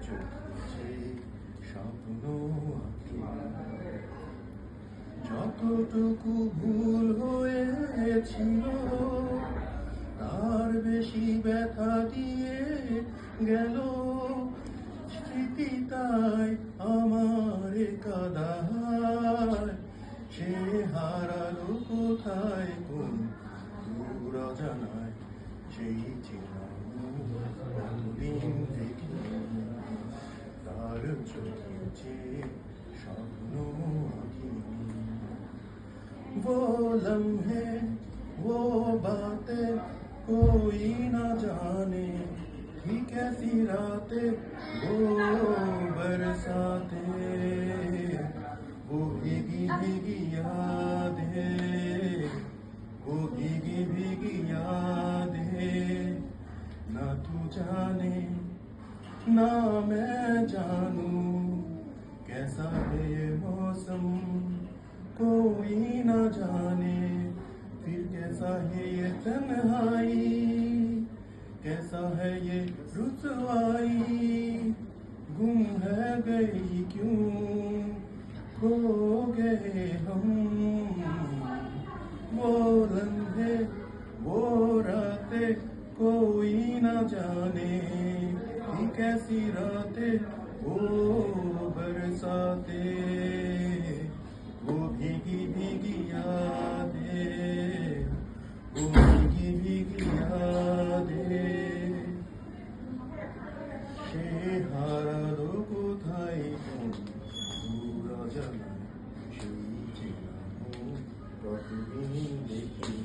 চোখে স্বপ্ন আঁকি। যতটুকু ভুল হয়েছিল তার বেশি ব্যথা দিয়ে গেল স্মৃতি, তাই আমার কাদায় সে হারালো কোথায় কোন দূর অজানায়। সেই চিরদিন দেখি তার চোখে যে স্বপ্ন আঁকি। वो लम्हे वो बातें कोई ना जाने, थी कैसी रातें वो बरसातें, वो भीगी भीगी यादें, वो भीगी भीगी यादें। ना तू जाने ना मैं जानूं कैसा है ये मौसम, कोई ना जाने फिर कैसा है ये तन्हाई, कैसा है ये रुसवाई। गुम है गई क्यों खो गए हम, वो लम्हे वो रातें कोई ना जाने, थी कैसी रातें वो बरसातें, वो भीगी भीगी यादें, वो भीगी भीगी यादें। সে হারালো কোথায় কোন দূর অজানায়, সেই চেনা কতদিন দেখি।